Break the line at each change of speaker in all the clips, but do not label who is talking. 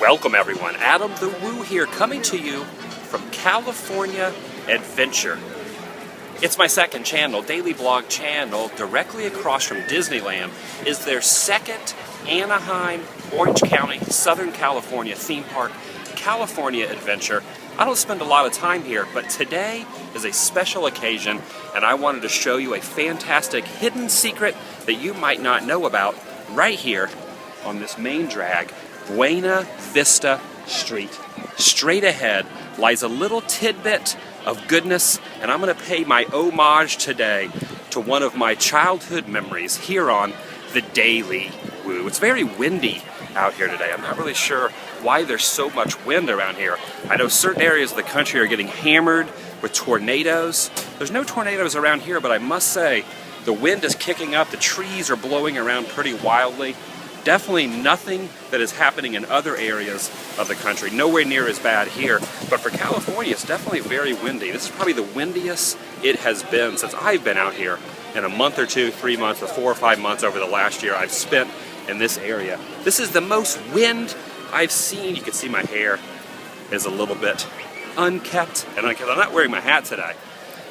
Welcome everyone, Adam the Woo here, coming to you from California Adventure. It's my second channel, daily blog channel. Directly across from Disneyland is their second Anaheim, Orange County, Southern California theme park, California Adventure. I don't spend a lot of time here, but today is a special occasion and I wanted to show you a fantastic hidden secret that you might not know about right here on this main drag, Buena Vista Street. Straight ahead lies a little tidbit of goodness, and I'm going to pay my homage today to one of my childhood memories here on TheDailyWoo. It's very windy out here today. I'm not really sure why there's so much wind around here. I know certain areas of the country are getting hammered with tornadoes. There's no tornadoes around here, but I must say the wind is kicking up. The trees are blowing around pretty wildly. Definitely nothing that is happening in other areas of the country. Nowhere near as bad here. But for California, it's definitely very windy. This is probably the windiest it has been since I've been out here in a month or two, 3 months, or 4 or 5 months over the last year I've spent in this area. This is the most wind I've seen. You can see my hair is a little bit unkept and unkept. I'm not wearing my hat today.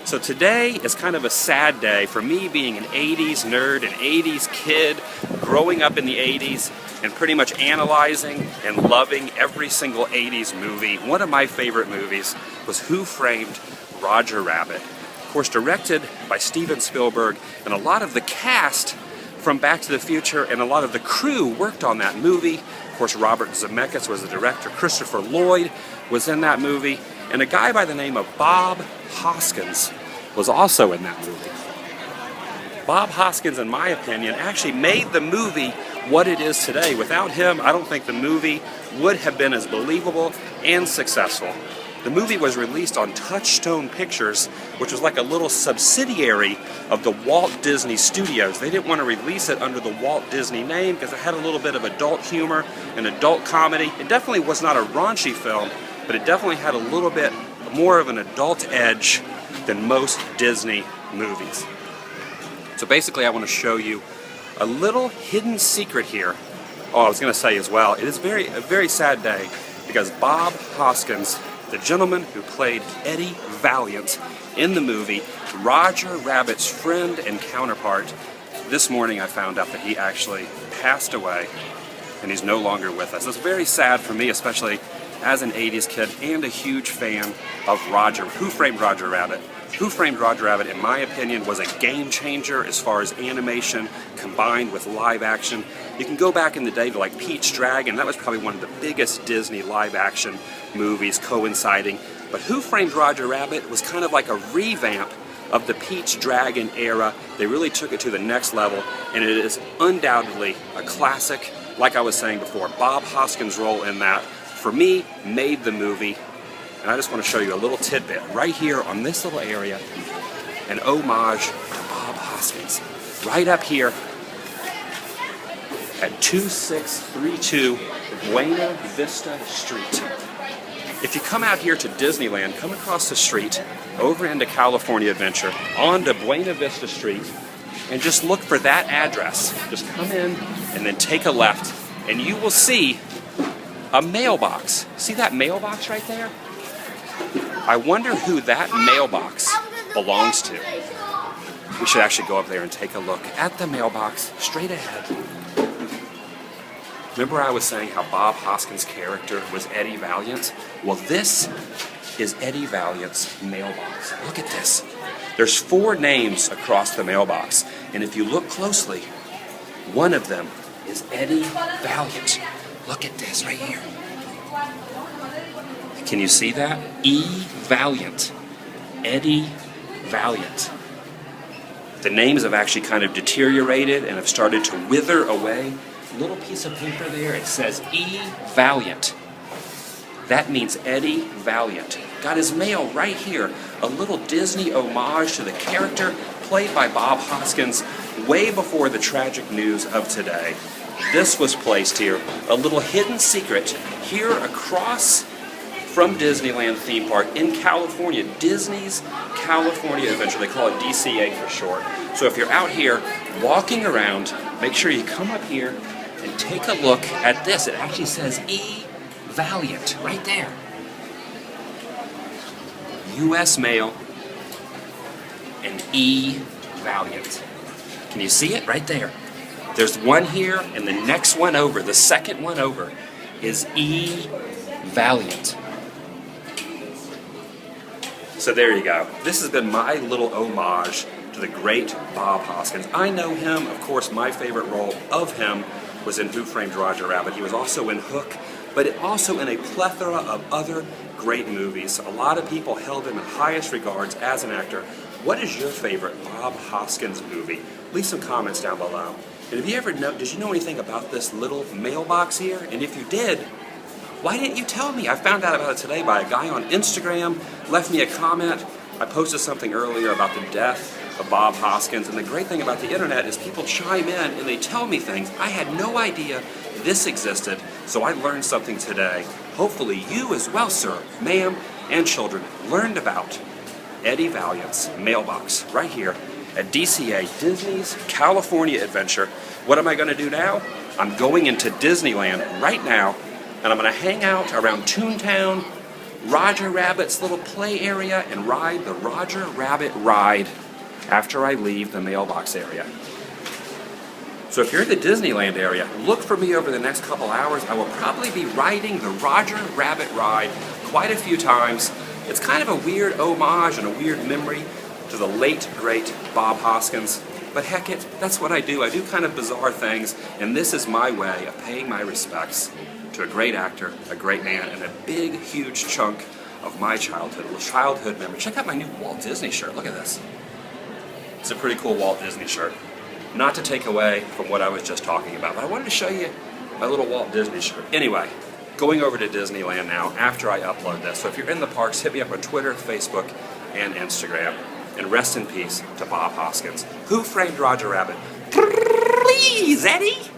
So today is kind of a sad day for me, being an 80s nerd, an 80s kid, growing up in the 80s and pretty much analyzing and loving every single 80s movie. One of my favorite movies was Who Framed Roger Rabbit? Of course, directed by Steven Spielberg, and a lot of the cast from Back to the Future and a lot of the crew worked on that movie. Of course, Robert Zemeckis was the director. Christopher Lloyd was in that movie. And a guy by the name of Bob Hoskins was also in that movie. Bob Hoskins, in my opinion, actually made the movie what it is today. Without him, I don't think the movie would have been as believable and successful. The movie was released on Touchstone Pictures, which was like a little subsidiary of the Walt Disney Studios. They didn't want to release it under the Walt Disney name because it had a little bit of adult humor and adult comedy. It definitely was not a raunchy film, but it definitely had a little bit more of an adult edge than most Disney movies. So basically I want to show you a little hidden secret here. Oh, I was going to say as well, it is a very sad day because Bob Hoskins, the gentleman who played Eddie Valiant in the movie, Roger Rabbit's friend and counterpart, this morning I found out that he actually passed away and he's no longer with us. It's very sad for me, especially as an 80s kid and a huge fan of Who Framed Roger Rabbit. Who Framed Roger Rabbit, in my opinion, was a game changer as far as animation combined with live action. You can go back in the day to like Pete's Dragon. That was probably one of the biggest Disney live action movies coinciding. But Who Framed Roger Rabbit was kind of like a revamp of the Pete's Dragon era. They really took it to the next level, and it is undoubtedly a classic. Like I was saying before, Bob Hoskins' role in that, for me, made the movie. And I just want to show you a little tidbit right here on this little area, an homage to Bob Hoskins. Right up here at 2632 Buena Vista Street. If you come out here to Disneyland, come across the street, over into California Adventure, onto Buena Vista Street, and just look for that address. Just come in and then take a left, and you will see a mailbox. See that mailbox right there? I wonder who that mailbox belongs to. We should actually go up there and take a look at the mailbox straight ahead. Remember I was saying how Bob Hoskins' character was Eddie Valiant? Well, this is Eddie Valiant's mailbox. Look at this. There's 4 names across the mailbox, and if you look closely, one of them is Eddie Valiant. Look at this right here. Can you see that? E. Valiant. Eddie Valiant. The names have actually kind of deteriorated and have started to wither away. Little piece of paper there, it says E. Valiant. That means Eddie Valiant. Got his mail right here. A little Disney homage to the character played by Bob Hoskins way before the tragic news of today. This was placed here, a little hidden secret here across from Disneyland theme park in California, Disney's California Adventure. They call it DCA for short. So if you're out here walking around, make sure you come up here and take a look at this. It actually says E. Valiant, right there. U.S. Mail and E. Valiant. Can you see it? Right there. There's one here, and the next one over, the second one over, is E. Valiant. So there you go. This has been my little homage to the great Bob Hoskins. I know him, of course, my favorite role of him was in Who Framed Roger Rabbit. He was also in Hook, but also in a plethora of other great movies. A lot of people held him in highest regards as an actor. What is your favorite Bob Hoskins movie? Leave some comments down below. And if you ever did you know anything about this little mailbox here? And if you did, why didn't you tell me? I found out about it today by a guy on Instagram, left me a comment. I posted something earlier about the death of Bob Hoskins, and the great thing about the internet is people chime in and they tell me things. I had no idea this existed, so I learned something today. Hopefully you as well, sir, ma'am, and children learned about Eddie Valiant's Mailbox right here at DCA, Disney's California Adventure. What am I going to do now? I'm going into Disneyland right now, and I'm going to hang out around Toontown, Roger Rabbit's little play area, and ride the Roger Rabbit ride after I leave the Mailbox area. So if you're in the Disneyland area, look for me over the next couple hours. I will probably be riding the Roger Rabbit ride quite a few times. It's kind of a weird homage and a weird memory to the late, great Bob Hoskins. But heck it, that's what I do. I do kind of bizarre things, and this is my way of paying my respects to a great actor, a great man, and a big, huge chunk of my childhood memory. Check out my new Walt Disney shirt. Look at this. It's a pretty cool Walt Disney shirt. Not to take away from what I was just talking about, but I wanted to show you my little Walt Disney shirt. Anyway, going over to Disneyland now after I upload this. So if you're in the parks, hit me up on Twitter, Facebook, and Instagram. And rest in peace to Bob Hoskins. Who Framed Roger Rabbit? Please, Eddie!